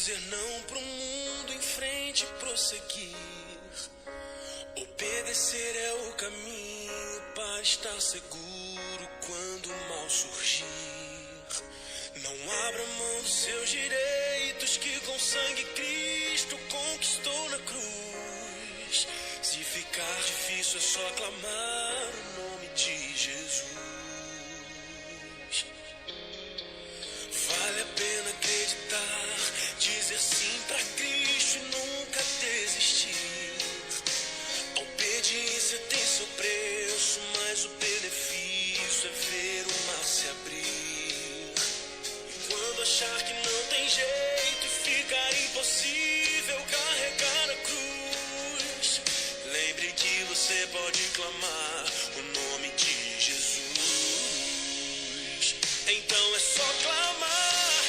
Dizer não pro mundo, em frente prosseguir. Obedecer é o caminho para estar seguro quando o mal surgir. Não abra mão dos seus direitos que com sangue Cristo conquistou na cruz. Se ficar difícil é só clamar o nome de Jesus. Vale a pena acreditar, dizer sim pra Cristo e nunca desistir. A obediência tem seu preço, mas o benefício é ver o mar se abrir. E quando achar que não tem jeito e ficar impossível carregar a cruz, lembre que você pode clamar o nome de Jesus. Então é só clamar,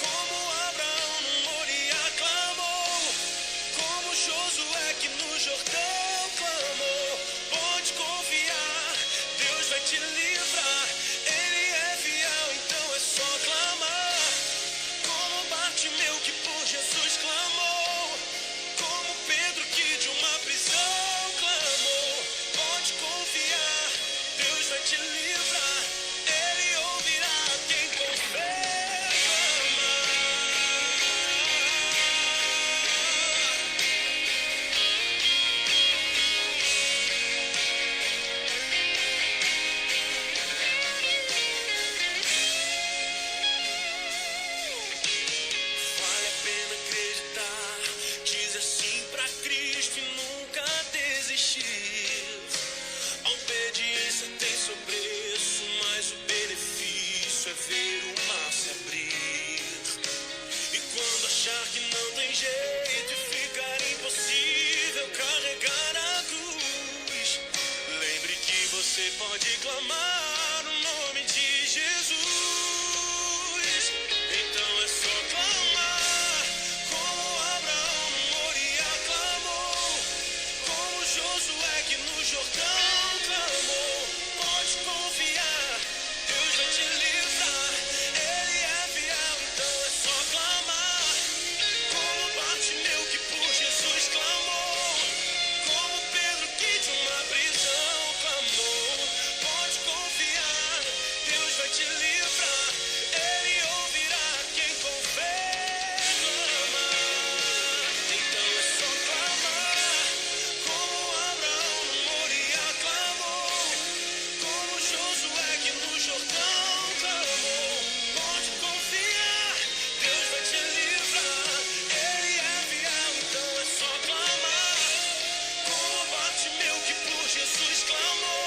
como Abraão no Moriá clamou, como Josué que no Jordão clamou. Pode confiar, Deus vai te livrar, Ele é fiel. Então é só clamar, como Bartimeu que por Jesus clamou, como Pedro que de uma prisão clamou. Pode confiar, Deus vai te livrar, Ele ouvirá quem com fé clamar. Vale a pena acreditar, dizer sim pra Cristo e nunca desistir. A obediência tem seu preço, mas o benefício é ver o mar se abrir. E quando achar que não tem jeito e ficar impossível carregar a cruz, lembre que você pode clamar o nome de Jesus. Então é só clamar, como Abraão no Moriá clamou, como Josué que no Jordão clamou. Pode confiar, Deus vai te livrar, Ele é fiel. Então é só clamar, como Bartimeu que por Jesus clamou, como Pedro que de uma prisão clamou. Pode confiar, Deus vai te livrar, Ele ouvirá quem com fé clamar. Então é só clamar, como Abraão no Moriá clamou, como Josué que no Jordão clamou. Pode confiar, Deus vai te livrar, Ele é fiel. Então é só clamar, como Bartimeu que por Jesus clamou,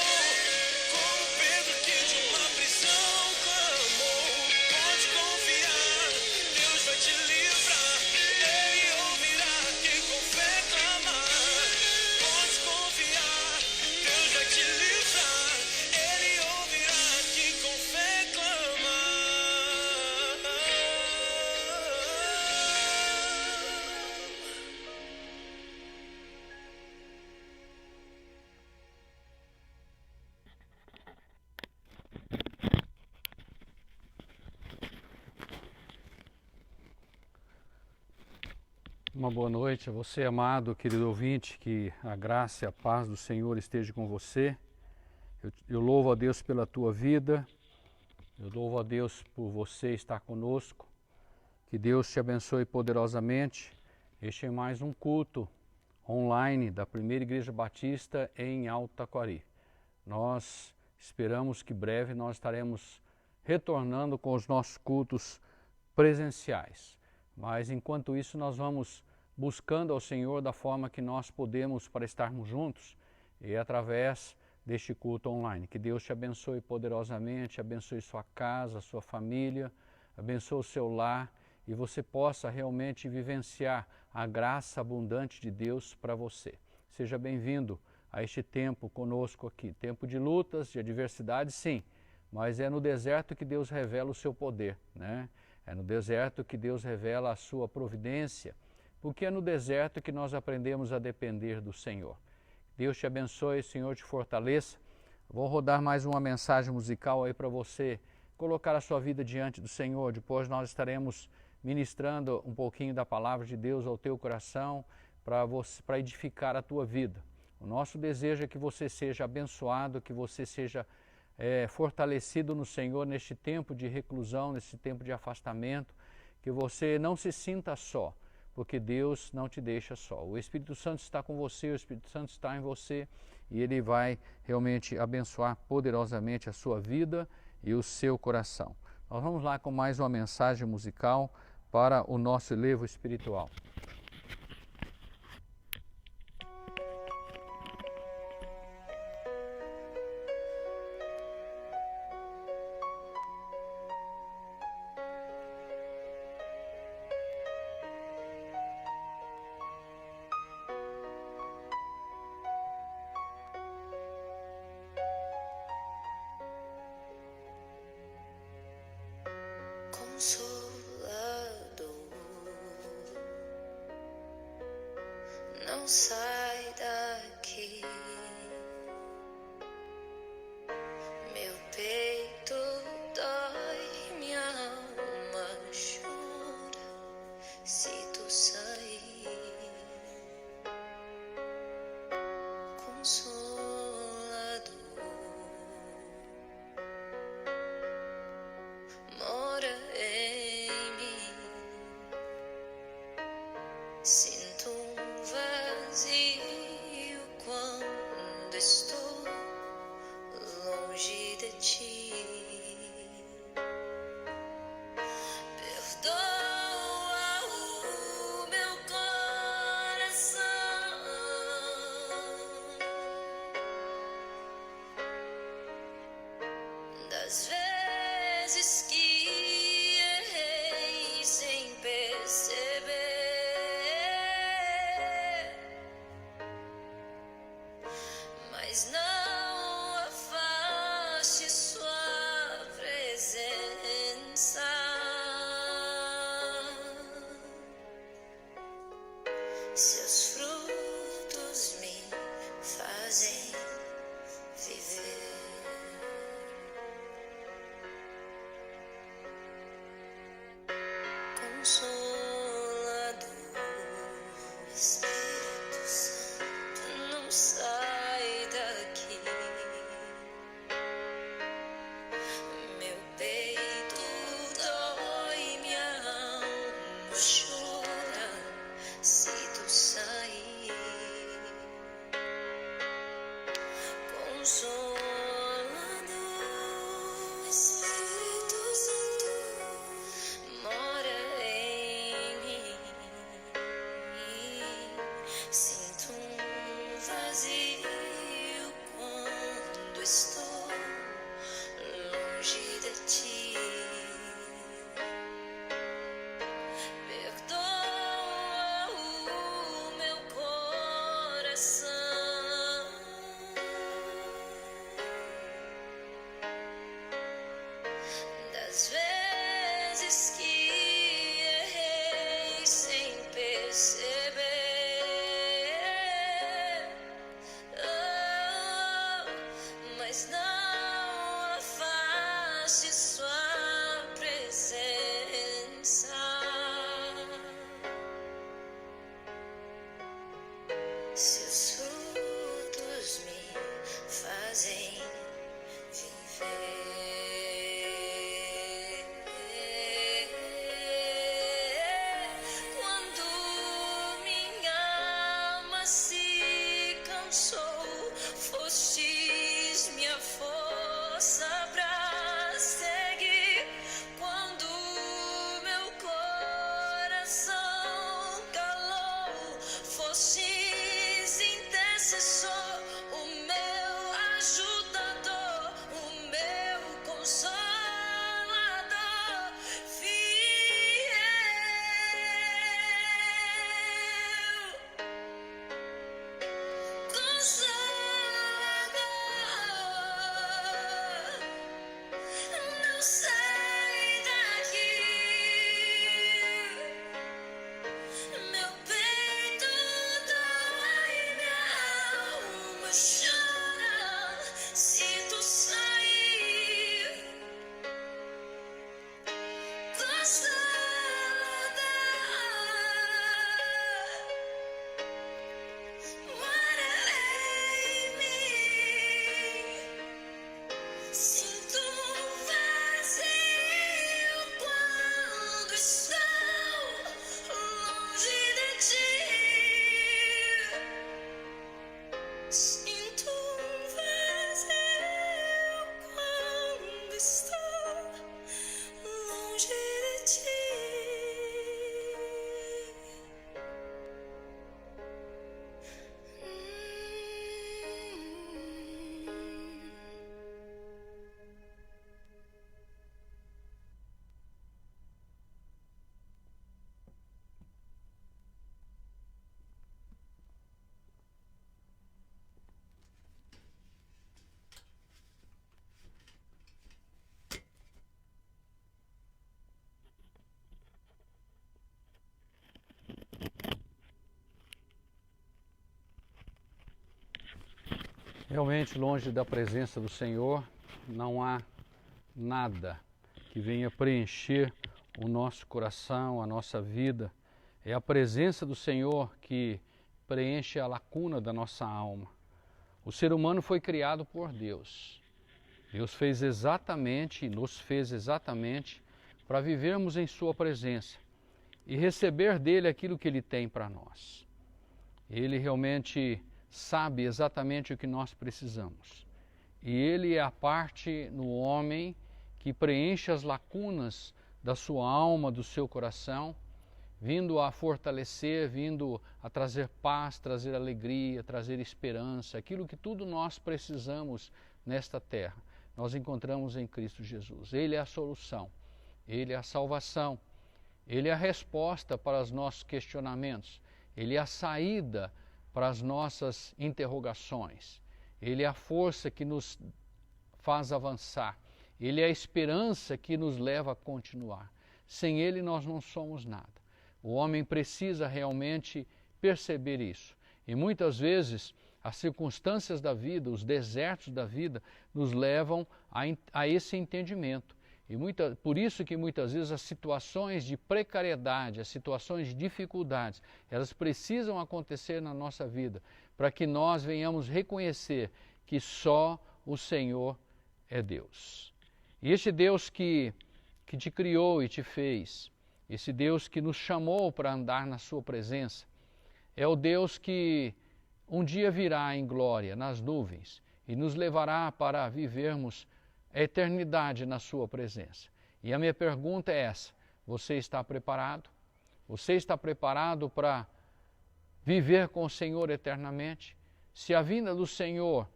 como Pedro que de uma prisão clamou. Pode confiar, Deus vai te livrar, Ele ouvirá quem com fé clamar. Pode confiar, Deus vai te livrar, Ele ouvirá quem com fé clamar. Uma boa noite a você, amado, querido ouvinte, que a graça e a paz do Senhor esteja com você. Eu louvo a Deus pela tua vida, eu louvo a Deus por você estar conosco. Que Deus te abençoe poderosamente. Este é mais um culto online da Primeira Igreja Batista em Altaquari. Nós esperamos que breve nós estaremos retornando com os nossos cultos presenciais. Mas enquanto isso nós vamos buscando ao Senhor da forma que nós podemos para estarmos juntos e através deste culto online. Que Deus te abençoe poderosamente, abençoe sua casa, sua família, abençoe o seu lar e você possa realmente vivenciar a graça abundante de Deus para você. Seja bem-vindo a este tempo conosco aqui. Tempo de lutas, de adversidade, sim, mas é no deserto que Deus revela o seu poder, né? É no deserto que Deus revela a sua providência, porque é no deserto que nós aprendemos a depender do Senhor. Deus te abençoe, Senhor te fortaleça. Vou rodar mais uma mensagem musical aí para você colocar a sua vida diante do Senhor. Depois nós estaremos ministrando um pouquinho da palavra de Deus ao teu coração para edificar a tua vida. O nosso desejo é que você seja abençoado, que você seja fortalecido no Senhor neste tempo de reclusão, nesse tempo de afastamento, que você não se sinta só, porque Deus não te deixa só. O Espírito Santo está com você, o Espírito Santo está em você e Ele vai realmente abençoar poderosamente a sua vida e o seu coração. Nós vamos lá com mais uma mensagem musical para o nosso elevo espiritual. Consolador, não sai daqui, meu peito dói, minha alma chora se tu sair. Consolador, mora em mim, sinto um vazio quando estou longe de ti. Perdoa o meu coração das vezes que errei sem perceber, mas não afaste sua presença. Seus frutos me fazem viver. Consolador, Espírito Santo, não sai daqui, meu peito dói, minha alma chora se tu sair. Realmente, longe da presença do Senhor, não há nada que venha preencher o nosso coração, a nossa vida. É a presença do Senhor que preenche a lacuna da nossa alma. O ser humano foi criado por Deus. Deus fez exatamente, nos fez exatamente para vivermos em sua presença e receber dele aquilo que ele tem para nós. Ele realmente sabe exatamente o que nós precisamos. E ele é a parte no homem que preenche as lacunas da sua alma, do seu coração, vindo a fortalecer, vindo a trazer paz, trazer alegria, trazer esperança, aquilo que tudo nós precisamos nesta terra. Nós encontramos em Cristo Jesus. Ele é a solução, Ele é a salvação, Ele é a resposta para os nossos questionamentos, Ele é a saída para as nossas interrogações, Ele é a força que nos faz avançar, Ele é a esperança que nos leva a continuar. Sem Ele nós não somos nada. O homem precisa realmente perceber isso. E muitas vezes as circunstâncias da vida, os desertos da vida, nos levam a esse entendimento. E por isso que muitas vezes as situações de precariedade, as situações de dificuldades, elas precisam acontecer na nossa vida, para que nós venhamos reconhecer que só o Senhor é Deus. E este Deus que te criou e te fez, esse Deus que nos chamou para andar na sua presença, é o Deus que um dia virá em glória nas nuvens e nos levará para vivermos a eternidade na sua presença. E a minha pergunta é essa: você está preparado? Você está preparado para viver com o Senhor eternamente? Se a vinda do Senhor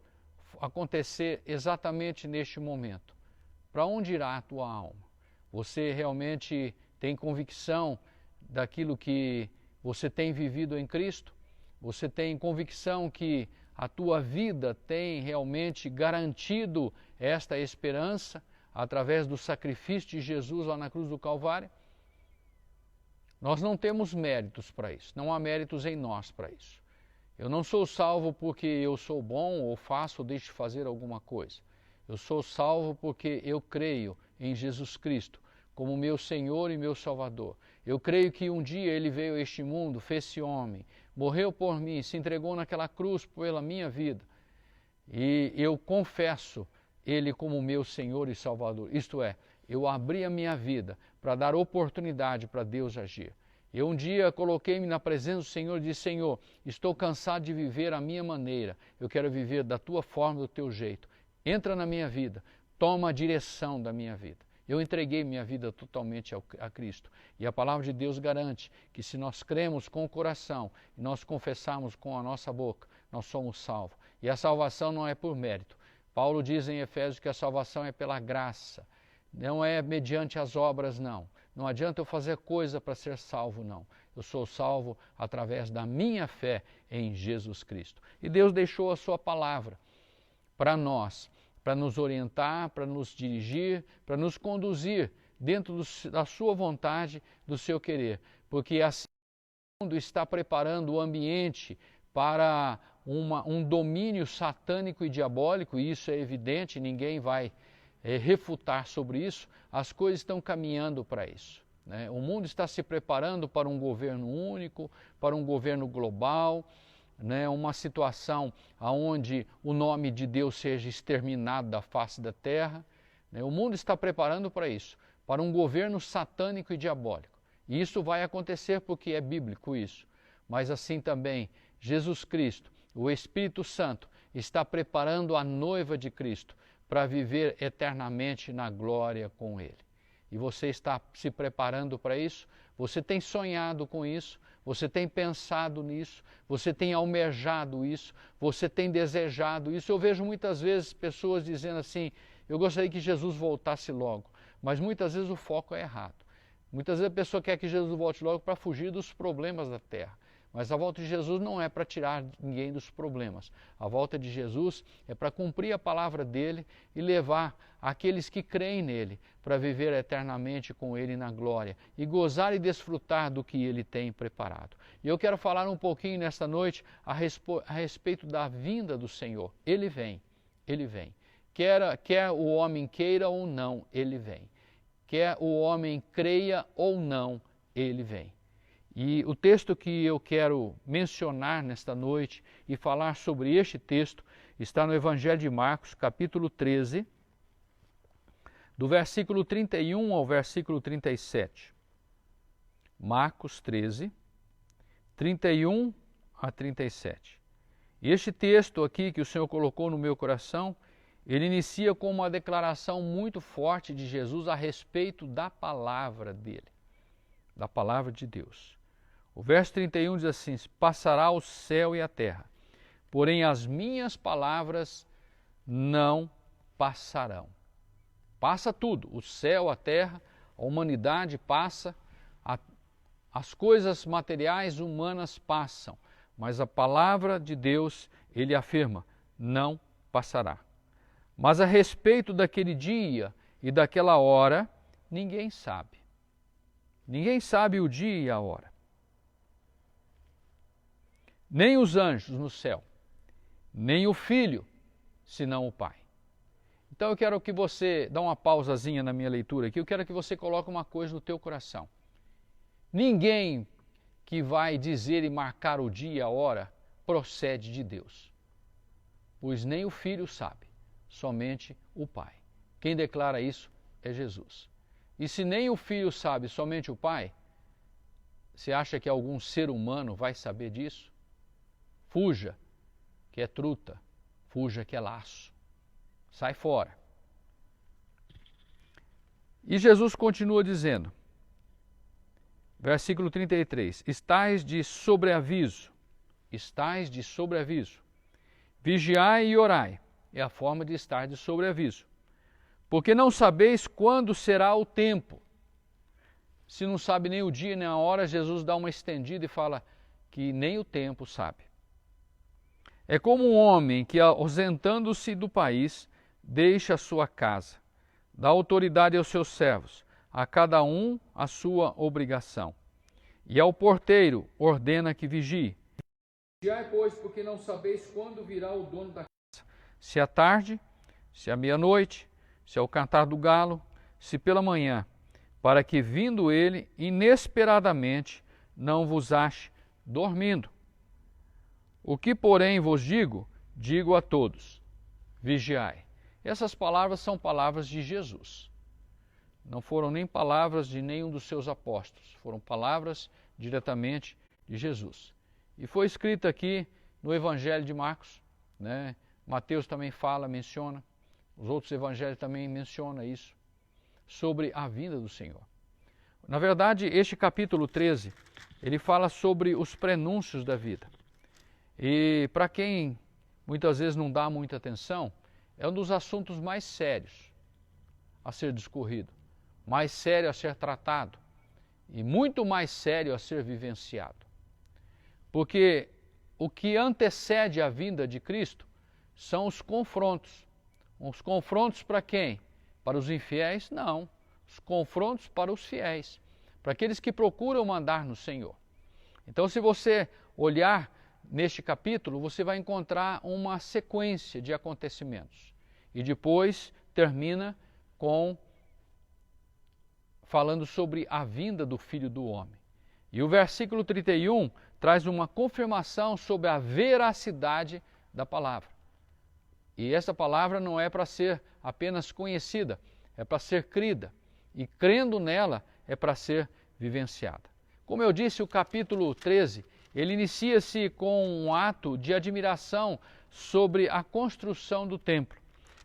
acontecer exatamente neste momento, para onde irá a tua alma? Você realmente tem convicção daquilo que você tem vivido em Cristo? Você tem convicção que a tua vida tem realmente garantido esta esperança através do sacrifício de Jesus lá na cruz do Calvário? Nós não temos méritos para isso, não há méritos em nós para isso. Eu não sou salvo porque eu sou bom ou faço ou deixo de fazer alguma coisa. Eu sou salvo porque eu creio em Jesus Cristo como meu Senhor e meu Salvador. Eu creio que um dia Ele veio a este mundo, fez-se homem, morreu por mim, se entregou naquela cruz pela minha vida. E eu confesso Ele como meu Senhor e Salvador. Isto é, eu abri a minha vida para dar oportunidade para Deus agir. Eu um dia coloquei-me na presença do Senhor e disse: Senhor, estou cansado de viver a minha maneira, eu quero viver da tua forma, do teu jeito. Entra na minha vida, toma a direção da minha vida. Eu entreguei minha vida totalmente a Cristo. E a palavra de Deus garante que se nós cremos com o coração e nós confessarmos com a nossa boca, nós somos salvos. E a salvação não é por mérito. Paulo diz em Efésios que a salvação é pela graça. Não é mediante as obras, não. Não adianta eu fazer coisa para ser salvo, não. Eu sou salvo através da minha fé em Jesus Cristo. E Deus deixou a sua palavra para nós, para nos orientar, para nos dirigir, para nos conduzir dentro da sua vontade, do seu querer. Porque assim o mundo está preparando o ambiente para um domínio satânico e diabólico, e isso é evidente, ninguém vai refutar sobre isso. As coisas estão caminhando para isso, né? O mundo está se preparando para um governo único, para um governo global, né, uma situação onde o nome de Deus seja exterminado da face da terra. Né? O mundo está preparando para isso, para um governo satânico e diabólico. E isso vai acontecer porque é bíblico isso. Mas assim também, Jesus Cristo, o Espírito Santo, está preparando a noiva de Cristo para viver eternamente na glória com Ele. E você está se preparando para isso? Você tem sonhado com isso? Você tem pensado nisso? Você tem almejado isso? Você tem desejado isso? Eu vejo muitas vezes pessoas dizendo assim: eu gostaria que Jesus voltasse logo. Mas muitas vezes o foco é errado. Muitas vezes a pessoa quer que Jesus volte logo para fugir dos problemas da terra. Mas a volta de Jesus não é para tirar ninguém dos problemas. A volta de Jesus é para cumprir a palavra dele e levar aqueles que creem nele para viver eternamente com ele na glória e gozar e desfrutar do que ele tem preparado. E eu quero falar um pouquinho nesta noite a respeito da vinda do Senhor. Ele vem, ele vem. Quer o homem queira ou não, ele vem. Quer o homem creia ou não, ele vem. E o texto que eu quero mencionar nesta noite e falar sobre este texto está no Evangelho de Marcos, capítulo 13, do versículo 31 ao versículo 37. Marcos 13, 31 a 37. E este texto aqui que o Senhor colocou no meu coração, ele inicia com uma declaração muito forte de Jesus a respeito da palavra dele, da palavra de Deus. O verso 31 diz assim: passará o céu e a terra, porém as minhas palavras não passarão. Passa tudo, o céu, a terra, a humanidade passa, as coisas materiais humanas passam, mas a palavra de Deus, ele afirma, não passará. Mas a respeito daquele dia e daquela hora, ninguém sabe. Ninguém sabe o dia e a hora. Nem os anjos no céu, nem o Filho, senão o Pai. Então eu quero que você, dá uma pausazinha na minha leitura aqui, eu quero que você coloque uma coisa no teu coração. Ninguém que vai dizer e marcar o dia e a hora procede de Deus, pois nem o Filho sabe, somente o Pai. Quem declara isso é Jesus. E se nem o Filho sabe, somente o Pai, você acha que algum ser humano vai saber disso? Fuja, que é truta. Fuja, que é laço. Sai fora. E Jesus continua dizendo, versículo 33, estais de sobreaviso, vigiai e orai, é a forma de estar de sobreaviso, porque não sabeis quando será o tempo. Se não sabe nem o dia nem a hora, Jesus dá uma estendida e fala que nem o tempo sabe. É como um homem que, ausentando-se do país, deixa a sua casa, dá autoridade aos seus servos, a cada um a sua obrigação. E ao porteiro ordena que vigie. Vigiai, pois, porque não sabeis quando virá o dono da casa, se à tarde, se à meia-noite, se ao cantar do galo, se pela manhã, para que, vindo ele, inesperadamente, não vos ache dormindo. O que, porém, vos digo, digo a todos, vigiai. Essas palavras são palavras de Jesus. Não foram nem palavras de nenhum dos seus apóstolos, foram palavras diretamente de Jesus. E foi escrito aqui no Evangelho de Marcos, né? Mateus também menciona, os outros evangelhos também mencionam isso, sobre a vinda do Senhor. Na verdade, este capítulo 13, ele fala sobre os prenúncios da vida. E para quem muitas vezes não dá muita atenção, é um dos assuntos mais sérios a ser discorrido, mais sério a ser tratado e muito mais sério a ser vivenciado. Porque o que antecede a vinda de Cristo são os confrontos. Os confrontos para quem? Para os infiéis? Não. Os confrontos para os fiéis, para aqueles que procuram andar no Senhor. Então, se você olhar neste capítulo, você vai encontrar uma sequência de acontecimentos. E depois termina falando sobre a vinda do Filho do Homem. E o versículo 31 traz uma confirmação sobre a veracidade da palavra. E essa palavra não é para ser apenas conhecida, é para ser crida. E crendo nela é para ser vivenciada. Como eu disse, o capítulo 13, ele inicia-se com um ato de admiração sobre a construção do templo.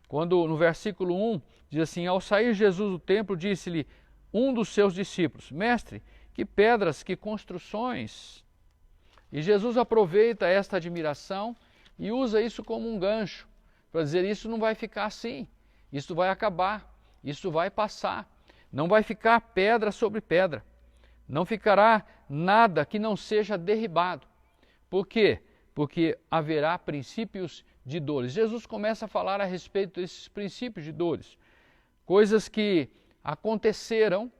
Quando no versículo 1 diz assim, ao sair Jesus do templo, disse-lhe um dos seus discípulos, mestre, que pedras, que construções. E Jesus aproveita esta admiração e usa isso como um gancho, para dizer, isso não vai ficar assim, isso vai acabar, isso vai passar, não vai ficar pedra sobre pedra, não ficará nada que não seja derribado. Por quê? Porque haverá princípios de dores. Jesus começa a falar a respeito desses princípios de dores. Coisas que aconteceram,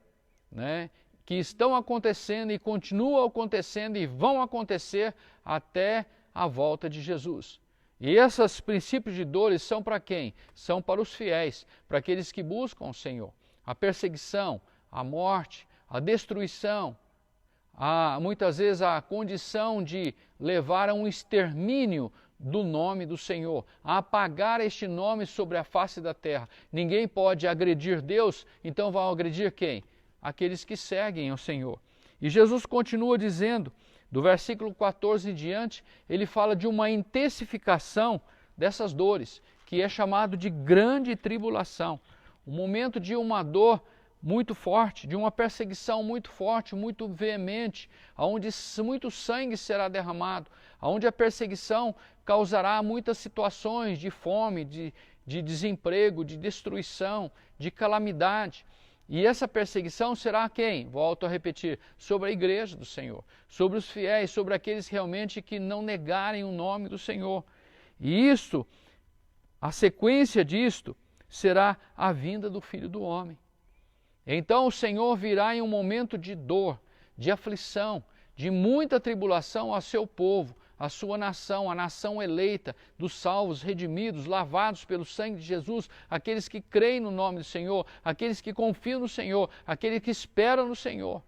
né, que estão acontecendo e continuam acontecendo e vão acontecer até a volta de Jesus. E esses princípios de dores são para quem? São para os fiéis, para aqueles que buscam o Senhor. A perseguição, a morte, a destruição, muitas vezes a condição de levar a um extermínio do nome do Senhor, a apagar este nome sobre a face da terra. Ninguém pode agredir Deus, então vão agredir quem? Aqueles que seguem o Senhor. E Jesus continua dizendo, do versículo 14 em diante, ele fala de uma intensificação dessas dores, que é chamado de grande tribulação. Um momento de uma dor muito forte, de uma perseguição muito forte, muito veemente, onde muito sangue será derramado, onde a perseguição causará muitas situações de fome, de desemprego, de destruição, de calamidade. E essa perseguição será quem? Volto a repetir, sobre a igreja do Senhor, sobre os fiéis, sobre aqueles realmente que não negarem o nome do Senhor. E isso, a sequência disto, será a vinda do Filho do Homem. Então o Senhor virá em um momento de dor, de aflição, de muita tribulação ao seu povo, à sua nação, a nação eleita, dos salvos, redimidos, lavados pelo sangue de Jesus, aqueles que creem no nome do Senhor, aqueles que confiam no Senhor, aqueles que esperam no Senhor.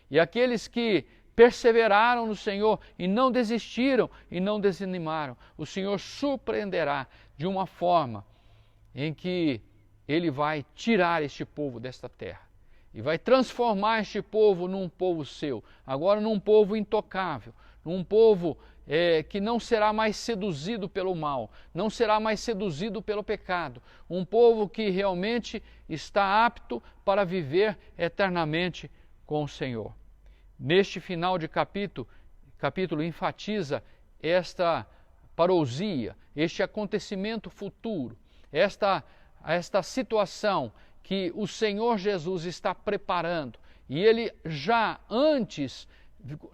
E aqueles que perseveraram no Senhor e não desistiram e não desanimaram, o Senhor surpreenderá de uma forma em que Ele vai tirar este povo desta terra e vai transformar este povo num povo seu, agora num povo intocável, num povo que não será mais seduzido pelo mal, não será mais seduzido pelo pecado, um povo que realmente está apto para viver eternamente com o Senhor. Neste final de capítulo enfatiza esta parousia, este acontecimento futuro, esta situação que o Senhor Jesus está preparando. E Ele já antes,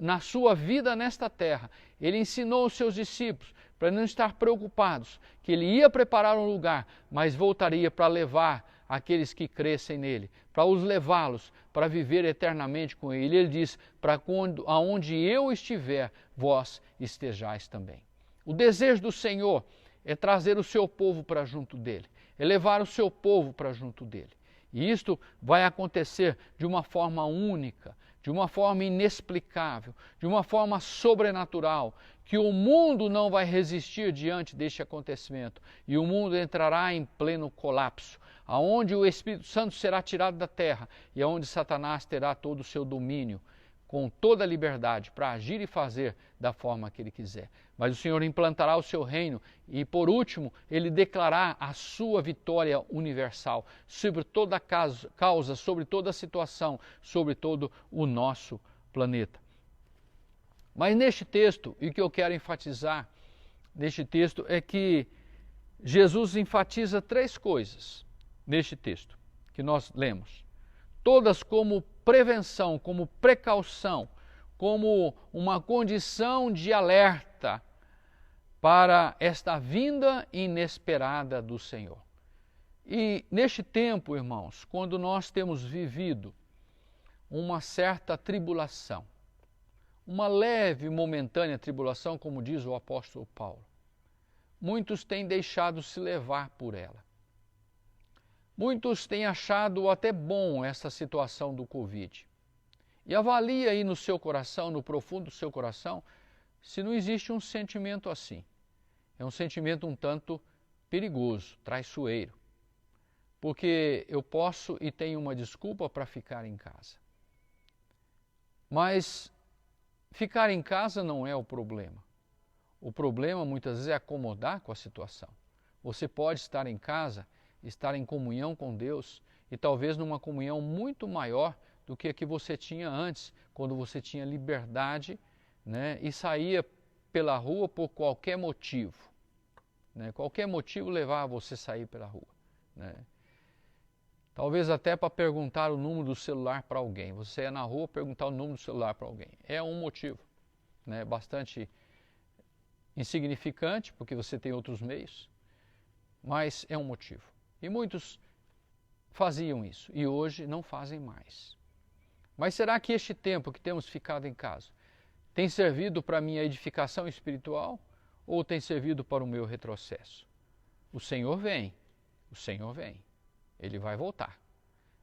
na sua vida nesta terra, Ele ensinou os seus discípulos para não estar preocupados, que Ele ia preparar um lugar, mas voltaria para levar aqueles que crescem nele, para os levá-los, para viver eternamente com Ele. Ele diz, para quando, aonde eu estiver, vós estejais também. O desejo do Senhor é trazer o seu povo para junto dele, é levar o seu povo para junto dele. E isto vai acontecer de uma forma única, de uma forma inexplicável, de uma forma sobrenatural, que o mundo não vai resistir diante deste acontecimento e o mundo entrará em pleno colapso, aonde o Espírito Santo será tirado da terra e aonde Satanás terá todo o seu domínio, com toda a liberdade para agir e fazer da forma que ele quiser. Mas o Senhor implantará o seu reino e, por último, ele declarará a sua vitória universal sobre toda a causa, sobre toda a situação, sobre todo o nosso planeta. Mas neste texto, e o que eu quero enfatizar neste texto é que Jesus enfatiza 3 coisas neste texto que nós lemos. Todas como prevenção, como precaução, como uma condição de alerta para esta vinda inesperada do Senhor. E neste tempo, irmãos, quando nós temos vivido uma certa tribulação, uma leve, momentânea tribulação, como diz o apóstolo Paulo, muitos têm deixado se levar por ela. Muitos têm achado até bom essa situação do Covid. E avalie aí no seu coração, no profundo do seu coração, se não existe um sentimento assim. É um sentimento um tanto perigoso, traiçoeiro. Porque eu posso e tenho uma desculpa para ficar em casa. Mas ficar em casa não é o problema. O problema muitas vezes é acomodar com a situação. Você pode estar em casa, estar em comunhão com Deus e talvez numa comunhão muito maior do que a que você tinha antes, quando você tinha liberdade, né, e saía pela rua por qualquer motivo. Né, qualquer motivo levava você a sair pela rua. Né. Talvez até para perguntar o número do celular para alguém. Você ia na rua perguntar o número do celular para alguém. É um motivo, né, bastante insignificante, porque você tem outros meios, mas é um motivo. E muitos faziam isso e hoje não fazem mais. Mas será que este tempo que temos ficado em casa tem servido para a minha edificação espiritual ou tem servido para o meu retrocesso? O Senhor vem, Ele vai voltar.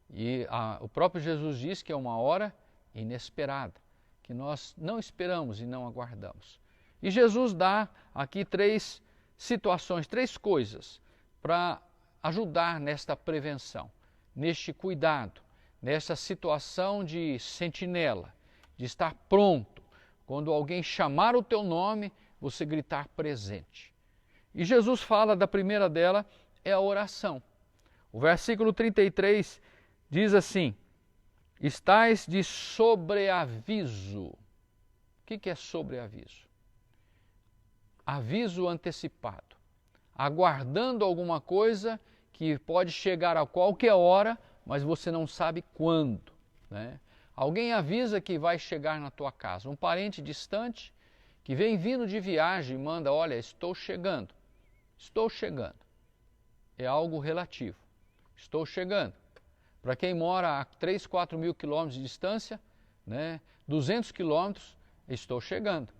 E o próprio Jesus diz que é uma hora inesperada, que nós não esperamos e não aguardamos. E Jesus dá aqui 3 situações, 3 coisas para ajudar nesta prevenção, neste cuidado, nessa situação de sentinela, de estar pronto. Quando alguém chamar o teu nome, você gritar presente. E Jesus fala da primeira dela, é a oração. O versículo 33 diz assim: estais de sobreaviso. O que é sobreaviso? Aviso antecipado, aguardando alguma coisa que pode chegar a qualquer hora, mas você não sabe quando, né? Alguém avisa que vai chegar na tua casa, um parente distante que vem vindo de viagem e manda, olha, estou chegando. É algo relativo, estou chegando. Para quem mora a 3, 4 mil quilômetros de distância, né, 200 quilômetros, estou chegando.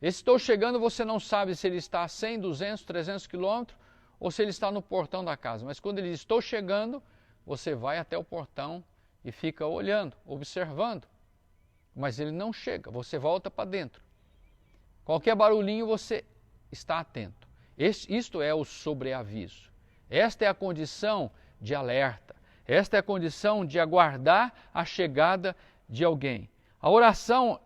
Esse estou chegando, você não sabe se ele está a 100, 200, 300 quilômetros ou se ele está no portão da casa. Mas quando ele diz estou chegando, você vai até o portão e fica olhando, observando. Mas ele não chega, você volta para dentro. Qualquer barulhinho você está atento. Isto é o sobreaviso. Esta é a condição de alerta. Esta é a condição de aguardar a chegada de alguém. A oração,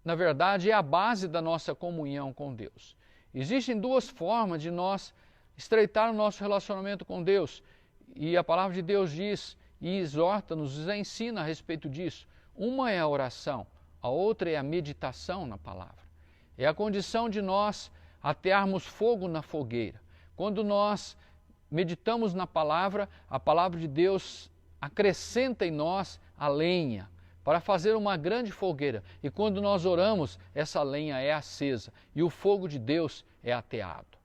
na verdade, é a base da nossa comunhão com Deus. Existem 2 formas de nós estreitar o nosso relacionamento com Deus. E a palavra de Deus diz e exorta, nos ensina a respeito disso. Uma é a oração, a outra é a meditação na palavra. É a condição de nós atearmos fogo na fogueira. Quando nós meditamos na palavra, a palavra de Deus acrescenta em nós a lenha para fazer uma grande fogueira. E quando nós oramos, essa lenha é acesa e o fogo de Deus é ateado.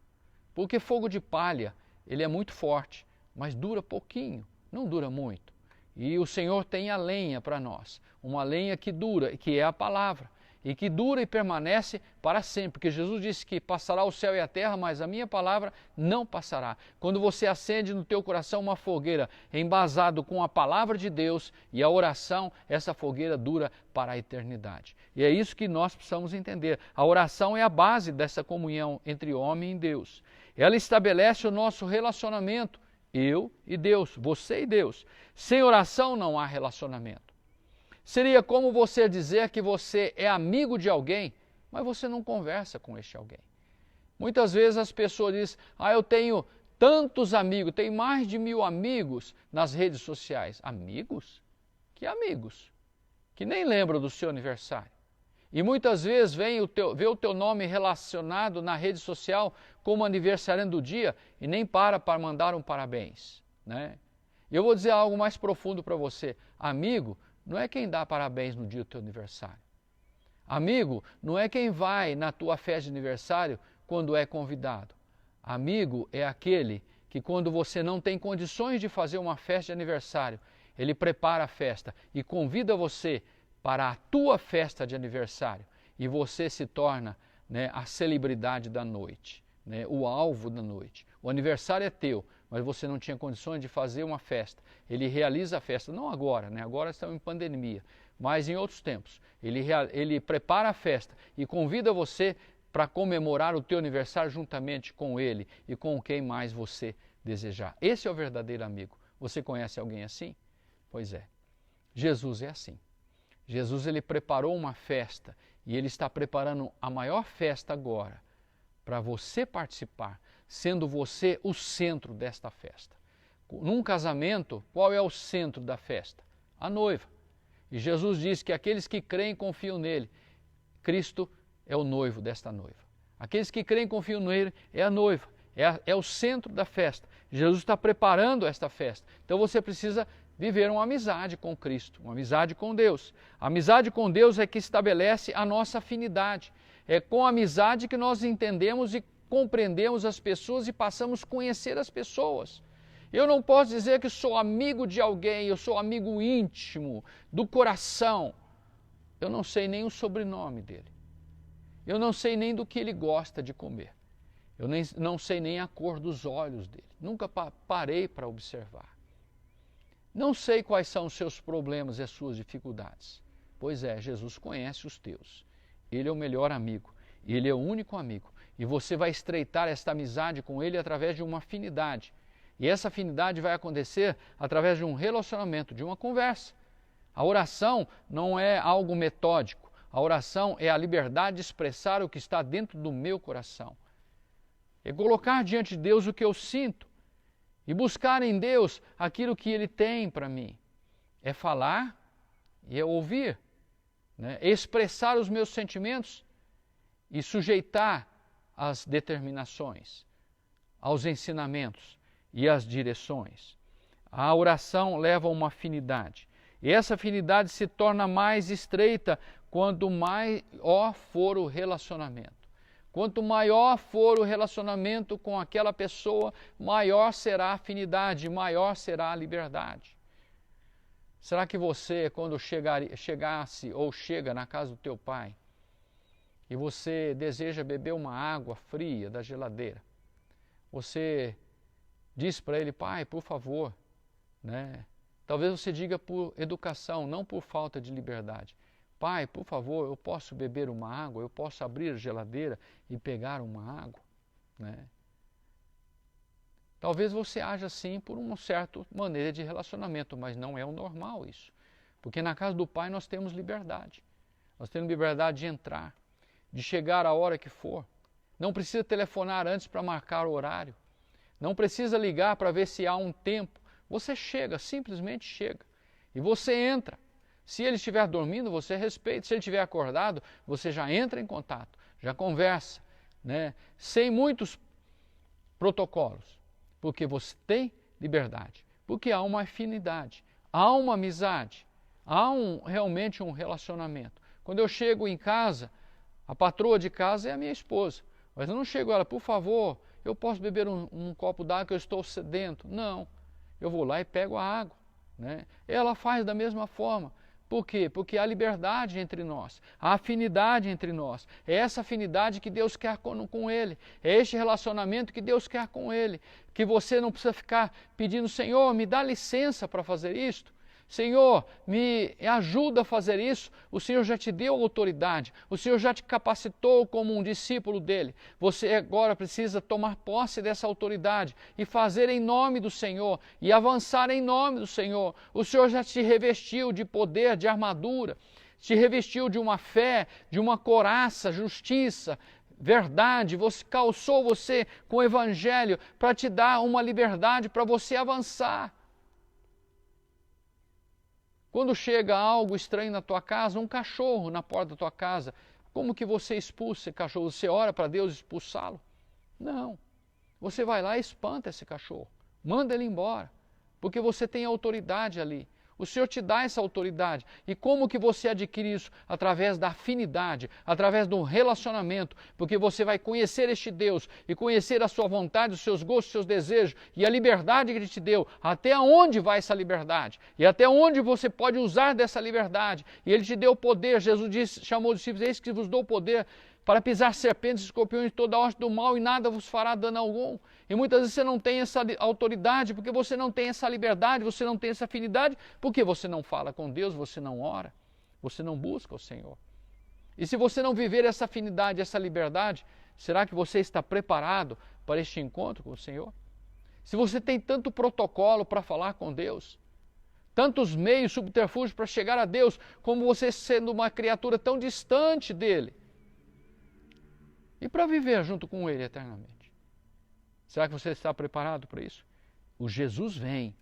Porque fogo de palha, ele é muito forte, mas dura pouquinho, não dura muito. E o Senhor tem a lenha para nós, uma lenha que dura, que é a palavra. E que dura e permanece para sempre, porque Jesus disse que passará o céu e a terra, mas a minha palavra não passará. Quando você acende no teu coração uma fogueira embasado com a palavra de Deus e a oração, essa fogueira dura para a eternidade. E é isso que nós precisamos entender. A oração é a base dessa comunhão entre homem e Deus. Ela estabelece o nosso relacionamento, eu e Deus, você e Deus. Sem oração não há relacionamento. Seria como você dizer que você é amigo de alguém, mas você não conversa com este alguém. Muitas vezes as pessoas dizem, eu tenho tantos amigos, tenho mais de 1000 amigos nas redes sociais. Amigos? Que amigos? Que nem lembram do seu aniversário. E muitas vezes vê o teu nome relacionado na rede social como aniversariante do dia e nem para mandar um parabéns, né? E eu vou dizer algo mais profundo para você. Amigo não é quem dá parabéns no dia do teu aniversário. Amigo não é quem vai na tua festa de aniversário quando é convidado. Amigo é aquele que quando você não tem condições de fazer uma festa de aniversário, ele prepara a festa e convida você para a tua festa de aniversário e você se torna, né, a celebridade da noite, né, o alvo da noite. O aniversário é teu, mas você não tinha condições de fazer uma festa. Ele realiza a festa, não agora, né? Agora estamos em pandemia, mas em outros tempos. Ele prepara a festa e convida você para comemorar o teu aniversário juntamente com ele e com quem mais você desejar. Esse é o verdadeiro amigo. Você conhece alguém assim? Pois é, Jesus é assim. Jesus, ele preparou uma festa e ele está preparando a maior festa agora para você participar, sendo você o centro desta festa. Num casamento, qual é o centro da festa? A noiva. E Jesus diz que aqueles que creem e confiam nele, Cristo é o noivo desta noiva. Aqueles que creem e confiam nele é a noiva, é o centro da festa. Jesus está preparando esta festa. Então você precisa viver uma amizade com Cristo, uma amizade com Deus. A amizade com Deus é que estabelece a nossa afinidade. É com amizade que nós entendemos e compreendemos as pessoas e passamos a conhecer as pessoas. Eu não posso dizer que sou amigo de alguém, eu sou amigo íntimo, do coração. Eu não sei nem o sobrenome dele. Eu não sei nem do que ele gosta de comer. Eu não sei nem a cor dos olhos dele. Nunca parei para observar. Não sei quais são os seus problemas e as suas dificuldades. Pois é, Jesus conhece os teus. Ele é o melhor amigo. Ele é o único amigo. E você vai estreitar esta amizade com ele através de uma afinidade. E essa afinidade vai acontecer através de um relacionamento, de uma conversa. A oração não é algo metódico. A oração é a liberdade de expressar o que está dentro do meu coração. É colocar diante de Deus o que eu sinto e buscar em Deus aquilo que Ele tem para mim. É falar e é ouvir, né? É expressar os meus sentimentos e sujeitar às determinações, aos ensinamentos e às direções. A oração leva a uma afinidade. E essa afinidade se torna mais estreita quanto maior for o relacionamento. Quanto maior for o relacionamento com aquela pessoa, maior será a afinidade, maior será a liberdade. Será que você, quando chegasse ou chega na casa do teu pai, e você deseja beber uma água fria da geladeira, você diz para ele, pai, por favor, né? Talvez você diga por educação, não por falta de liberdade. Pai, por favor, eu posso beber uma água, eu posso abrir a geladeira e pegar uma água, né? Talvez você haja assim por uma certa maneira de relacionamento, mas não é o normal isso. Porque na casa do Pai nós temos liberdade. Nós temos liberdade de entrar, de chegar a hora que for. Não precisa telefonar antes para marcar o horário. Não precisa ligar para ver se há um tempo. Você chega, simplesmente chega. E você entra. Se ele estiver dormindo, você respeita. Se ele estiver acordado, você já entra em contato, já conversa, né? Sem muitos protocolos. Porque você tem liberdade. Porque há uma afinidade, há uma amizade, há realmente um relacionamento. Quando eu chego em casa, a patroa de casa é a minha esposa. Mas eu não chego a ela, por favor, eu posso beber um copo d'água que eu estou sedento. Não, eu vou lá e pego a água, né? Ela faz da mesma forma. Por quê? Porque há liberdade entre nós, há afinidade entre nós. É essa afinidade que Deus quer com Ele. É este relacionamento que Deus quer com Ele. Que você não precisa ficar pedindo, Senhor, me dá licença para fazer isto. Senhor, me ajuda a fazer isso. O Senhor já te deu autoridade. O Senhor já te capacitou como um discípulo dele. Você agora precisa tomar posse dessa autoridade e fazer em nome do Senhor e avançar em nome do Senhor. O Senhor já te revestiu de poder, de armadura, te revestiu de uma fé, de uma couraça, justiça, verdade. Você calçou você com o Evangelho para te dar uma liberdade para você avançar. Quando chega algo estranho na tua casa, um cachorro na porta da tua casa, como que você expulsa esse cachorro? Você ora para Deus expulsá-lo? Não. Você vai lá e espanta esse cachorro. Manda ele embora. Porque você tem autoridade ali. O Senhor te dá essa autoridade. E como que você adquire isso? Através da afinidade, através do relacionamento, porque você vai conhecer este Deus e conhecer a sua vontade, os seus gostos, os seus desejos e a liberdade que Ele te deu. Até onde vai essa liberdade? E até onde você pode usar dessa liberdade? E Ele te deu poder. Jesus disse, chamou os discípulos, eis que vos dou poder para pisar serpentes, escorpiões e toda a hoste do mal e nada vos fará dano algum. E muitas vezes você não tem essa autoridade, porque você não tem essa liberdade, você não tem essa afinidade, porque você não fala com Deus, você não ora, você não busca o Senhor. E se você não viver essa afinidade, essa liberdade, será que você está preparado para este encontro com o Senhor? Se você tem tanto protocolo para falar com Deus, tantos meios, subterfúgios para chegar a Deus, como você sendo uma criatura tão distante dEle, e para viver junto com Ele eternamente. Será que você está preparado para isso? O Jesus vem.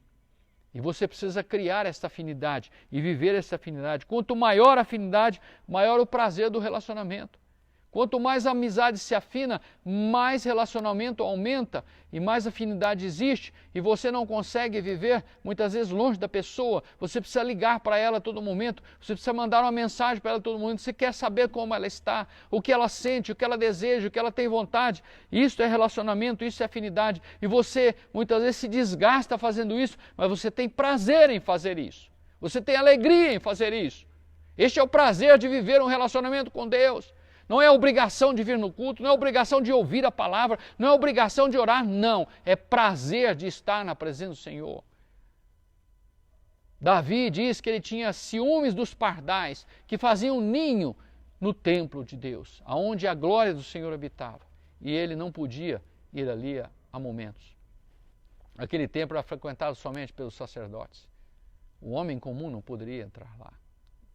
E você precisa criar essa afinidade e viver essa afinidade. Quanto maior a afinidade, maior o prazer do relacionamento. Quanto mais a amizade se afina, mais relacionamento aumenta e mais afinidade existe. E você não consegue viver muitas vezes longe da pessoa. Você precisa ligar para ela a todo momento. Você precisa mandar uma mensagem para ela a todo momento. Você quer saber como ela está, o que ela sente, o que ela deseja, o que ela tem vontade. Isso é relacionamento, isso é afinidade. E você muitas vezes se desgasta fazendo isso, mas você tem prazer em fazer isso. Você tem alegria em fazer isso. Este é o prazer de viver um relacionamento com Deus. Não é obrigação de vir no culto, não é obrigação de ouvir a palavra, não é obrigação de orar, não. É prazer de estar na presença do Senhor. Davi diz que ele tinha ciúmes dos pardais, que faziam ninho no templo de Deus, aonde a glória do Senhor habitava. E ele não podia ir ali a momentos. Aquele templo era frequentado somente pelos sacerdotes. O homem comum não poderia entrar lá,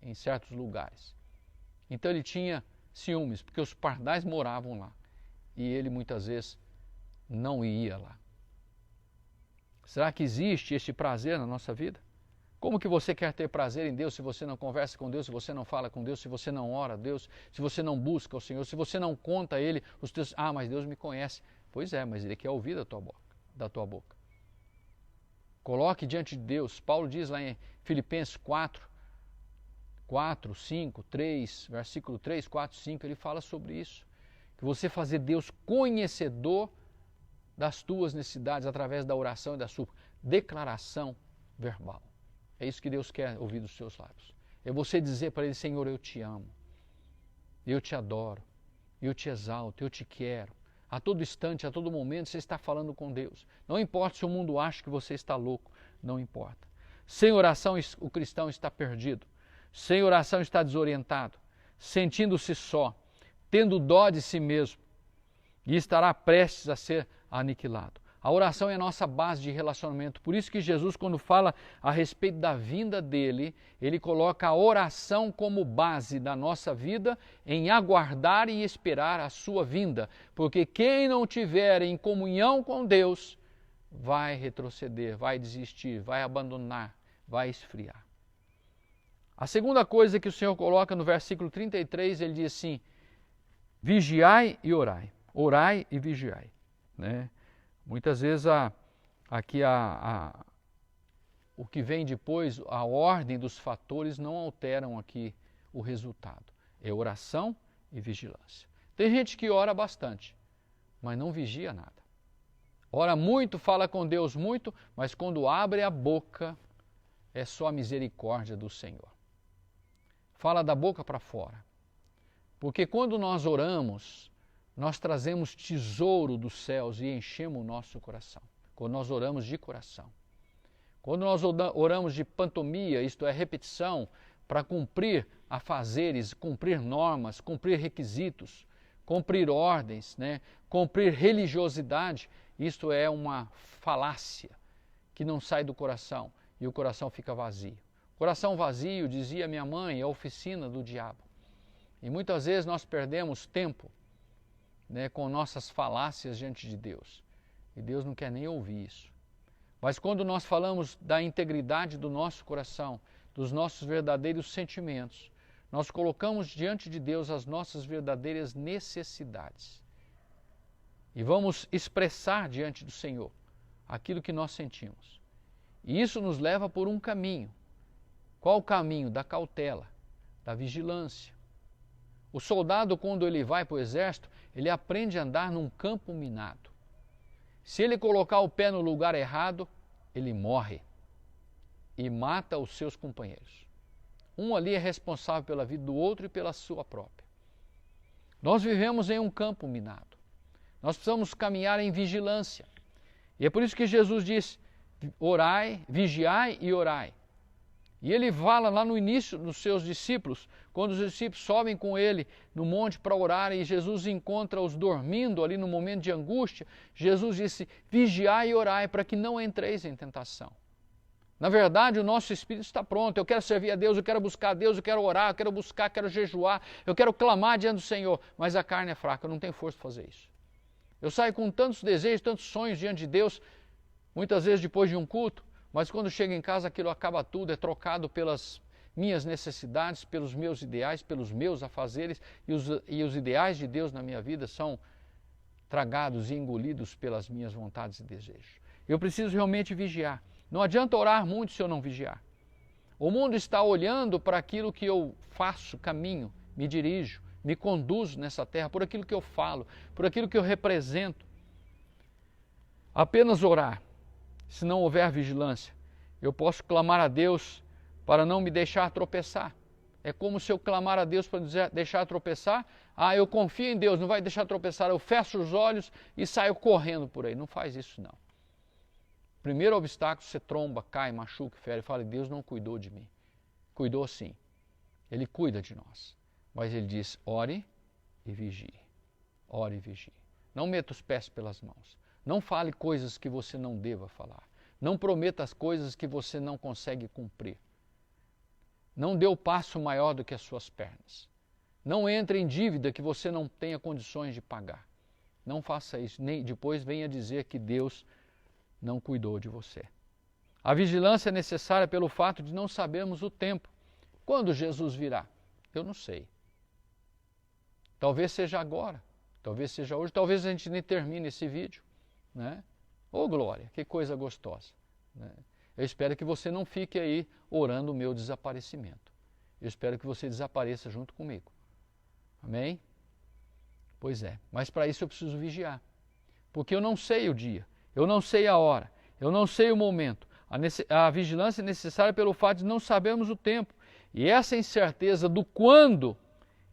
em certos lugares. Então ele tinha ciúmes, porque os pardais moravam lá. E ele muitas vezes não ia lá. Será que existe este prazer na nossa vida? Como que você quer ter prazer em Deus se você não conversa com Deus, se você não fala com Deus, se você não ora a Deus, se você não busca o Senhor, se você não conta a Ele os teus... mas Deus me conhece. Pois é, mas Ele quer ouvir da tua boca. Coloque diante de Deus. Paulo diz lá em Filipenses 4, 5, 3, versículo 3, 4, 5, ele fala sobre isso. Que você fazer Deus conhecedor das tuas necessidades através da oração e da sua declaração verbal. É isso que Deus quer ouvir dos seus lábios. É você dizer para Ele, Senhor, eu te amo, eu te adoro, eu te exalto, eu te quero. A todo instante, a todo momento, você está falando com Deus. Não importa se o mundo acha que você está louco, não importa. Sem oração, o cristão está perdido. Sem oração, está desorientado, sentindo-se só, tendo dó de si mesmo e estará prestes a ser aniquilado. A oração é a nossa base de relacionamento. Por isso que Jesus, quando fala a respeito da vinda dele, ele coloca a oração como base da nossa vida em aguardar e esperar a sua vinda. Porque quem não tiver em comunhão com Deus vai retroceder, vai desistir, vai abandonar, vai esfriar. A segunda coisa que o Senhor coloca no versículo 33, ele diz assim, vigiai e orai. Orai e vigiai. Né? Muitas vezes o que vem depois, a ordem dos fatores não alteram aqui o resultado. É oração e vigilância. Tem gente que ora bastante, mas não vigia nada. Ora muito, fala com Deus muito, mas quando abre a boca, é só a misericórdia do Senhor. Fala da boca para fora. Porque quando nós oramos, nós trazemos tesouro dos céus e enchemos o nosso coração. Quando nós oramos de coração. Quando nós oramos de pantomia, isto é, repetição, para cumprir afazeres, cumprir normas, cumprir requisitos, cumprir ordens, né? Cumprir religiosidade, isto é uma falácia que não sai do coração e o coração fica vazio. Coração vazio, dizia minha mãe, é a oficina do diabo. E muitas vezes nós perdemos tempo, né, com nossas falácias diante de Deus. E Deus não quer nem ouvir isso. Mas quando nós falamos da integridade do nosso coração, dos nossos verdadeiros sentimentos, nós colocamos diante de Deus as nossas verdadeiras necessidades. E vamos expressar diante do Senhor aquilo que nós sentimos. E isso nos leva por um caminho. Qual o caminho? Da cautela, da vigilância. O soldado, quando ele vai para o exército, ele aprende a andar num campo minado. Se ele colocar o pé no lugar errado, ele morre e mata os seus companheiros. Um ali é responsável pela vida do outro e pela sua própria. Nós vivemos em um campo minado. Nós precisamos caminhar em vigilância. E é por isso que Jesus diz, orai, vigiai e orai. E ele fala lá no início dos seus discípulos, quando os discípulos sobem com ele no monte para orar e Jesus encontra-os dormindo ali no momento de angústia, Jesus disse, vigiai e orai para que não entreis em tentação. Na verdade, o nosso espírito está pronto, eu quero servir a Deus, eu quero buscar a Deus, eu quero orar, eu quero buscar, quero jejuar, eu quero clamar diante do Senhor, mas a carne é fraca, eu não tenho força para fazer isso. Eu saio com tantos desejos, tantos sonhos diante de Deus, muitas vezes depois de um culto, mas quando chega em casa aquilo acaba tudo, é trocado minhas necessidades, pelos meus ideais, pelos meus afazeres, e os ideais de Deus na minha vida são tragados e engolidos pelas minhas vontades e desejos. Eu preciso realmente vigiar. Não adianta orar muito se eu não vigiar. O mundo está olhando para aquilo que eu faço, caminho, me dirijo, me conduzo nessa terra, por aquilo que eu falo, por aquilo que eu represento. Apenas orar, se não houver vigilância, eu posso clamar a Deus para não me deixar tropeçar. É como se eu clamar a Deus para deixar tropeçar. Ah, eu confio em Deus, não vai deixar tropeçar. Eu fecho os olhos e saio correndo por aí. Não faz isso não. Primeiro obstáculo, você tromba, cai, machuca, fere. Fala, Deus não cuidou de mim. Cuidou sim. Ele cuida de nós. Mas ele diz, ore e vigie. Ore e vigie. Não meta os pés pelas mãos. Não fale coisas que você não deva falar. Não prometa as coisas que você não consegue cumprir. Não dê o passo maior do que as suas pernas. Não entre em dívida que você não tenha condições de pagar. Não faça isso. Nem depois venha dizer que Deus não cuidou de você. A vigilância é necessária pelo fato de não sabermos o tempo. Quando Jesus virá? Eu não sei. Talvez seja agora, talvez seja hoje, talvez a gente nem termine esse vídeo, né? Ô glória, que coisa gostosa, né? Eu espero que você não fique aí orando o meu desaparecimento. Eu espero que você desapareça junto comigo. Amém? Pois é, mas para isso eu preciso vigiar. Porque eu não sei o dia, eu não sei a hora, eu não sei o momento. A vigilância é necessária pelo fato de não sabermos o tempo. E essa incerteza do quando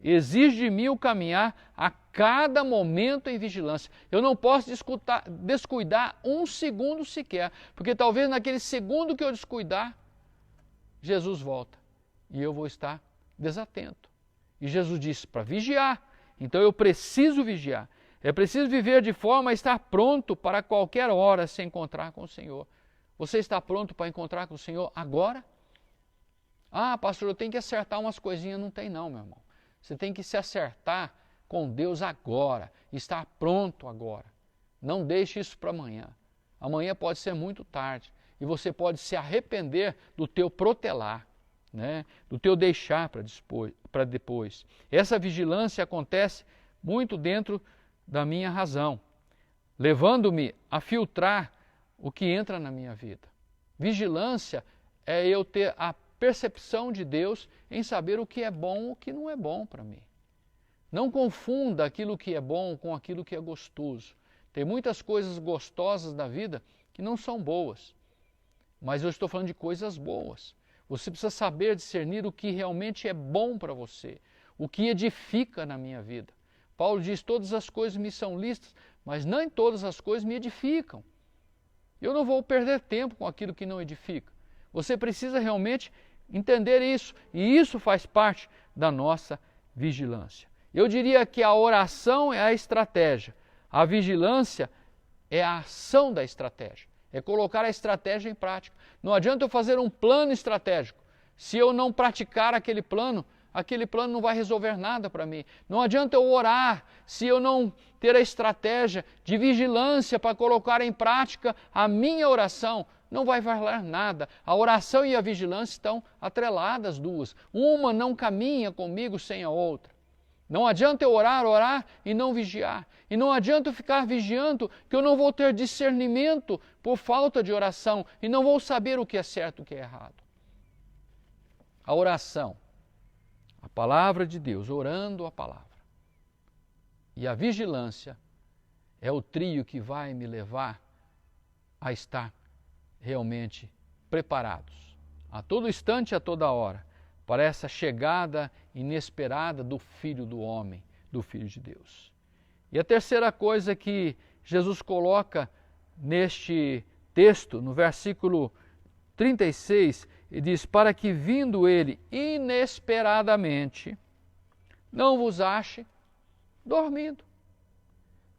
exige de mim o caminhar a cada momento em vigilância. Eu não posso descuidar um segundo sequer, porque talvez naquele segundo que eu descuidar, Jesus volta e eu vou estar desatento. E Jesus disse para vigiar, então eu preciso vigiar. É preciso viver de forma a estar pronto para qualquer hora se encontrar com o Senhor. Você está pronto para encontrar com o Senhor agora? Ah, pastor, eu tenho que acertar umas coisinhas. Não tem não, meu irmão. Você tem que se acertar com Deus agora, estar pronto agora. Não deixe isso para amanhã. Amanhã pode ser muito tarde e você pode se arrepender do teu protelar, né? Do teu deixar para depois. Essa vigilância acontece muito dentro da minha razão, levando-me a filtrar o que entra na minha vida. Vigilância é eu ter a percepção de Deus em saber o que é bom e o que não é bom para mim. Não confunda aquilo que é bom com aquilo que é gostoso. Tem muitas coisas gostosas da vida que não são boas, mas eu estou falando de coisas boas. Você precisa saber discernir o que realmente é bom para você, o que edifica na minha vida. Paulo diz, todas as coisas me são lícitas, mas nem todas as coisas me edificam. Eu não vou perder tempo com aquilo que não edifica. Você precisa realmente entender isso, e isso faz parte da nossa vigilância. Eu diria que a oração é a estratégia, a vigilância é a ação da estratégia, é colocar a estratégia em prática. Não adianta eu fazer um plano estratégico, se eu não praticar aquele plano não vai resolver nada para mim. Não adianta eu orar se eu não ter a estratégia de vigilância para colocar em prática a minha oração. Não vai valer nada. A oração e a vigilância estão atreladas duas. Uma não caminha comigo sem a outra. Não adianta eu orar e não vigiar. E não adianta eu ficar vigiando que eu não vou ter discernimento por falta de oração e não vou saber o que é certo e o que é errado. A oração, a palavra de Deus, orando a palavra. E a vigilância é o trio que vai me levar a estar realmente preparados, a todo instante e a toda hora, para essa chegada inesperada do Filho do Homem, do Filho de Deus. E a terceira coisa que Jesus coloca neste texto, no versículo 36, ele diz, para que vindo ele inesperadamente, não vos ache dormindo.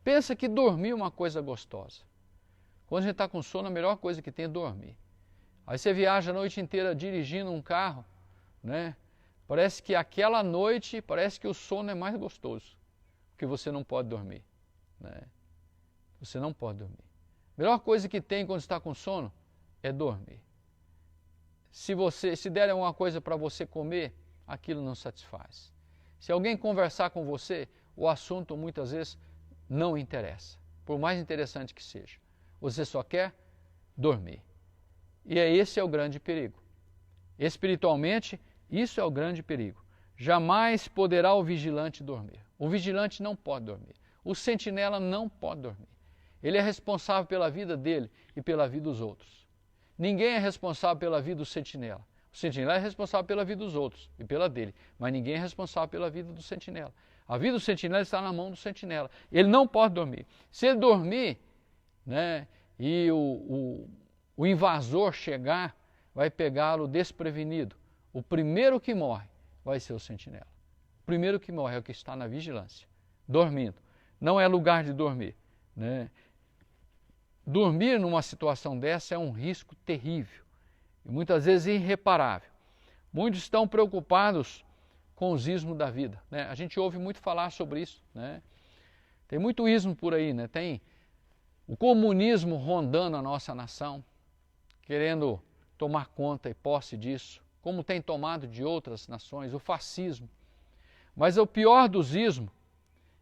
Pensa que dormir é uma coisa gostosa. Quando a gente está com sono, a melhor coisa que tem é dormir. Aí você viaja a noite inteira dirigindo um carro, né? Parece que aquela noite, parece que o sono é mais gostoso, porque você não pode dormir, né? Você não pode dormir. A melhor coisa que tem quando está com sono é dormir. se derem alguma coisa para você comer, aquilo não satisfaz. Se alguém conversar com você, o assunto muitas vezes não interessa, por mais interessante que seja. Você só quer dormir. E esse é o grande perigo. Espiritualmente, isso é o grande perigo. Jamais poderá o vigilante dormir. O vigilante não pode dormir. O sentinela não pode dormir. Ele é responsável pela vida dele e pela vida dos outros. Ninguém é responsável pela vida do sentinela. O sentinela é responsável pela vida dos outros e pela dele, mas ninguém é responsável pela vida do sentinela. A vida do sentinela está na mão do sentinela. Ele não pode dormir. Se ele dormir, né, e o invasor chegar, vai pegá-lo desprevenido. O primeiro que morre vai ser o sentinela. O primeiro que morre é o que está na vigilância, dormindo. Não é lugar de dormir, né? Dormir numa situação dessa é um risco terrível e muitas vezes irreparável. Muitos estão preocupados com os ismos da vida, né? A gente ouve muito falar sobre isso, né? Tem muito ismo por aí, né? Tem o comunismo rondando a nossa nação, querendo tomar conta e posse disso, como tem tomado de outras nações, o fascismo. Mas o pior dos ismos,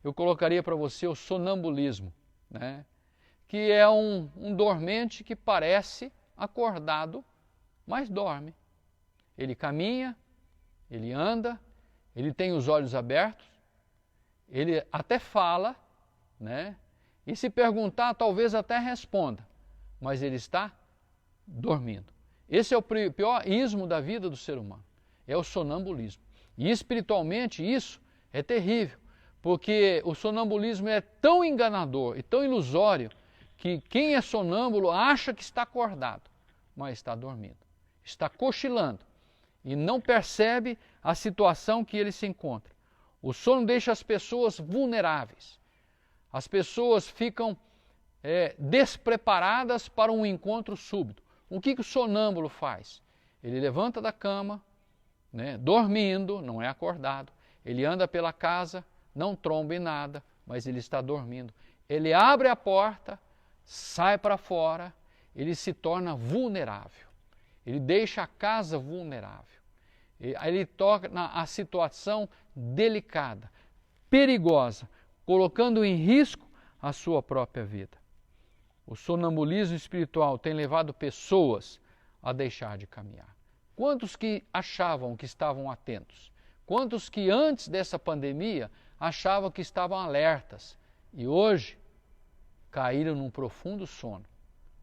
eu colocaria para você o sonambulismo, né? Que é um dormente que parece acordado, mas dorme. Ele caminha, ele anda, ele tem os olhos abertos, ele até fala, né? E se perguntar, talvez até responda, mas ele está dormindo. Esse é o pior ismo da vida do ser humano, é o sonambulismo. E espiritualmente isso é terrível, porque o sonambulismo é tão enganador e tão ilusório que quem é sonâmbulo acha que está acordado, mas está dormindo, está cochilando e não percebe a situação que ele se encontra. O sono deixa as pessoas vulneráveis, as pessoas ficam despreparadas para um encontro súbito. O que o sonâmbulo faz? Ele levanta da cama, né, dormindo, não é acordado, ele anda pela casa, não tromba em nada, mas ele está dormindo. Ele abre a porta, sai para fora, ele se torna vulnerável, ele deixa a casa vulnerável, ele torna a situação delicada, perigosa, colocando em risco a sua própria vida. O sonambulismo espiritual tem levado pessoas a deixar de caminhar. Quantos que achavam que estavam atentos? Quantos que antes dessa pandemia achavam que estavam alertas e hoje caíram num profundo sono?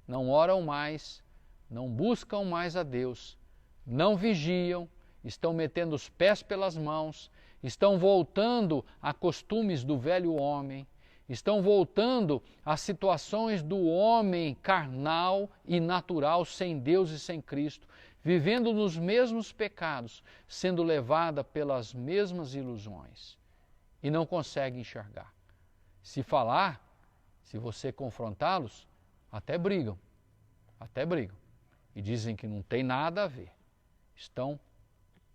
Não oram mais, não buscam mais a Deus, não vigiam, estão metendo os pés pelas mãos, estão voltando a costumes do velho homem, estão voltando a situações do homem carnal e natural, sem Deus e sem Cristo, vivendo nos mesmos pecados, sendo levada pelas mesmas ilusões e não consegue enxergar. Se falar, se você confrontá-los, até brigam e dizem que não tem nada a ver. Estão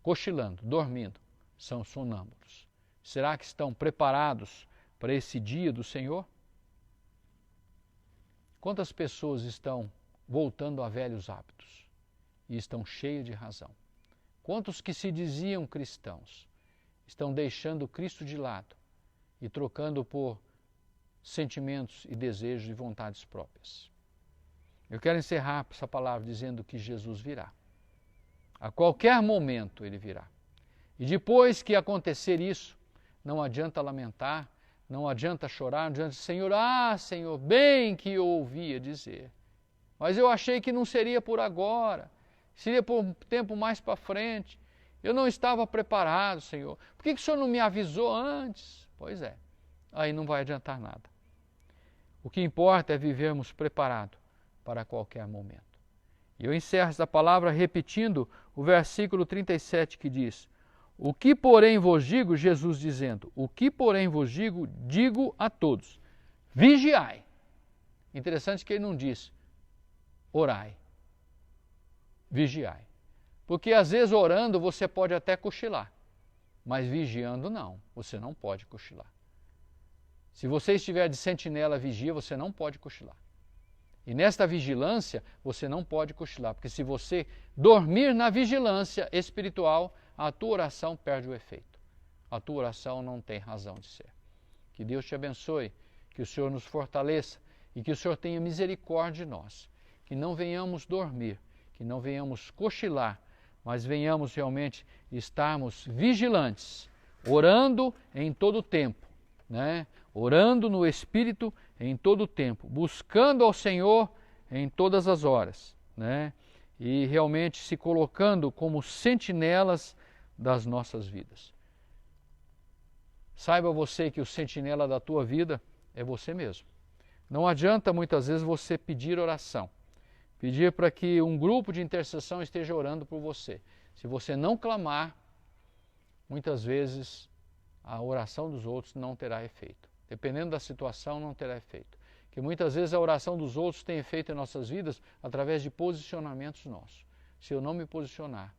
cochilando, dormindo, são sonâmbulos. Será que estão preparados para esse dia do Senhor? Quantas pessoas estão voltando a velhos hábitos e estão cheias de razão? Quantos que se diziam cristãos estão deixando Cristo de lado e trocando por sentimentos e desejos e vontades próprias? Eu quero encerrar essa palavra dizendo que Jesus virá. A qualquer momento ele virá. E depois que acontecer isso, não adianta lamentar, não adianta chorar, não adianta, Senhor, bem que eu ouvia dizer. Mas eu achei que não seria por agora, seria por um tempo mais para frente. Eu não estava preparado, Senhor. Por que o Senhor não me avisou antes? Pois é, aí não vai adiantar nada. O que importa é vivermos preparados para qualquer momento. E eu encerro esta palavra repetindo o versículo 37 que diz: o que porém vos digo, Jesus dizendo, o que porém vos digo, digo a todos, vigiai. Interessante que ele não diz orai, vigiai. Porque às vezes orando você pode até cochilar, mas vigiando não, você não pode cochilar. Se você estiver de sentinela vigia, você não pode cochilar. E nesta vigilância, você não pode cochilar, porque se você dormir na vigilância espiritual, a tua oração perde o efeito. A tua oração não tem razão de ser. Que Deus te abençoe, que o Senhor nos fortaleça e que o Senhor tenha misericórdia de nós. Que não venhamos dormir, que não venhamos cochilar, mas venhamos realmente estarmos vigilantes, orando em todo o tempo, né? Orando no Espírito em todo o tempo, buscando ao Senhor em todas as horas, né? E realmente se colocando como sentinelas das nossas vidas. Saiba você que o sentinela da tua vida é você mesmo. Não adianta muitas vezes você pedir oração, pedir para que um grupo de intercessão esteja orando por você. Se você não clamar, muitas vezes a oração dos outros não terá efeito. Dependendo da situação, não terá efeito. Porque muitas vezes a oração dos outros tem efeito em nossas vidas através de posicionamentos nossos. Se eu não me posicionar,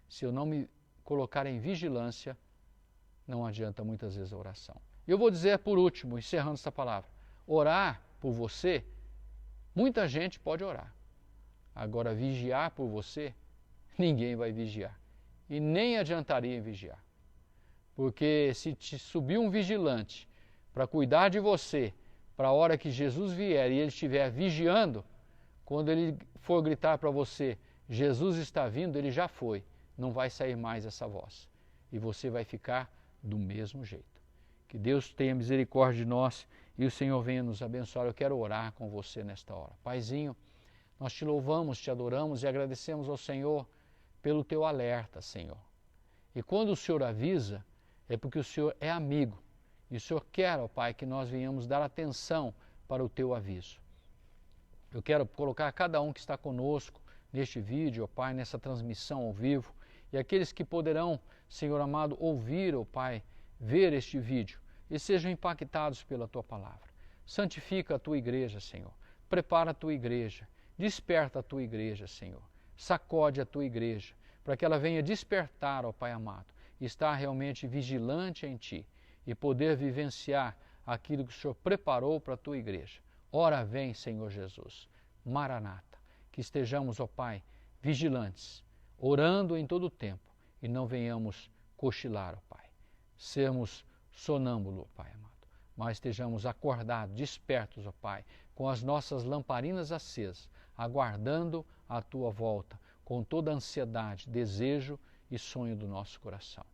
se eu não me colocar em vigilância, não adianta muitas vezes a oração. E eu vou dizer por último, encerrando essa palavra, orar por você, muita gente pode orar. Agora, vigiar por você, ninguém vai vigiar. E nem adiantaria em vigiar. Porque se te subir um vigilante para cuidar de você, para a hora que Jesus vier e ele estiver vigiando, quando ele for gritar para você, Jesus está vindo, ele já foi. Não vai sair mais essa voz. E você vai ficar do mesmo jeito. Que Deus tenha misericórdia de nós e o Senhor venha nos abençoar. Eu quero orar com você nesta hora. Paizinho, nós te louvamos, te adoramos e agradecemos ao Senhor pelo teu alerta, Senhor. E quando o Senhor avisa, é porque o Senhor é amigo. E o Senhor quer, ó Pai, que nós venhamos dar atenção para o teu aviso. Eu quero colocar cada um que está conosco neste vídeo, ó Pai, nessa transmissão ao vivo, e aqueles que poderão, Senhor amado, ouvir, ó Pai, ver este vídeo e sejam impactados pela tua palavra. Santifica a tua igreja, Senhor. Prepara a tua igreja. Desperta a tua igreja, Senhor. Sacode a tua igreja, para que ela venha despertar, ó Pai amado, e estar realmente vigilante em ti e poder vivenciar aquilo que o Senhor preparou para a tua igreja. Ora vem, Senhor Jesus. Maranata. Que estejamos, ó Pai, vigilantes, orando em todo o tempo e não venhamos cochilar, ó Pai. Sermos sonâmbulos, ó Pai amado, mas estejamos acordados, despertos, ó Pai, com as nossas lamparinas acesas, aguardando a tua volta, com toda a ansiedade, desejo e sonho do nosso coração.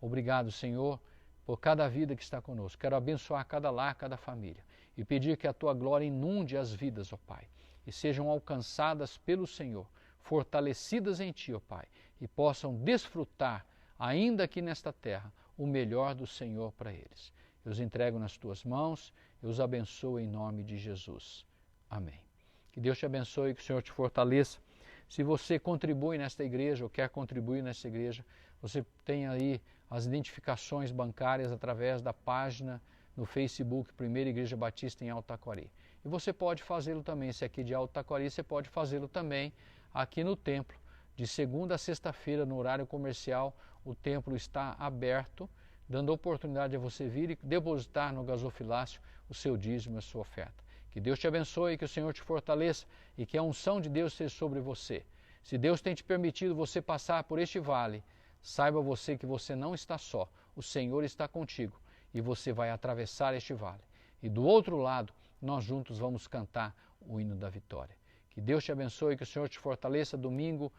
Obrigado, Senhor, por cada vida que está conosco. Quero abençoar cada lar, cada família e pedir que a tua glória inunde as vidas, ó Pai, e sejam alcançadas pelo Senhor, fortalecidas em ti, ó Pai, e possam desfrutar, ainda aqui nesta terra, o melhor do Senhor para eles. Eu os entrego nas tuas mãos, eu os abençoo em nome de Jesus. Amém. Que Deus te abençoe, que o Senhor te fortaleça. Se você contribui nesta igreja ou quer contribuir nesta igreja, você tem aí as identificações bancárias através da página no Facebook, Primeira Igreja Batista em Alto Taquari. E você pode fazê-lo também, se é aqui de Alto Taquari, você pode fazê-lo também aqui no templo. De segunda a sexta-feira, no horário comercial, o templo está aberto, dando oportunidade a você vir e depositar no gasofilácio o seu dízimo e a sua oferta. Que Deus te abençoe, que o Senhor te fortaleça e que a unção de Deus seja sobre você. Se Deus tem te permitido você passar por este vale, saiba você que você não está só. O Senhor está contigo e você vai atravessar este vale. E do outro lado, nós juntos vamos cantar o hino da vitória. Que Deus te abençoe, que o Senhor te fortaleça. Domingo,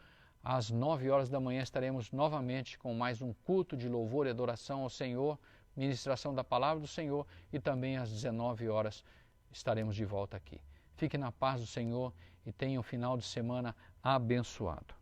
às 9 horas da manhã, estaremos novamente com mais um culto de louvor e adoração ao Senhor, ministração da palavra do Senhor, e também às 19 horas estaremos de volta aqui. Fique na paz do Senhor e tenha um final de semana abençoado.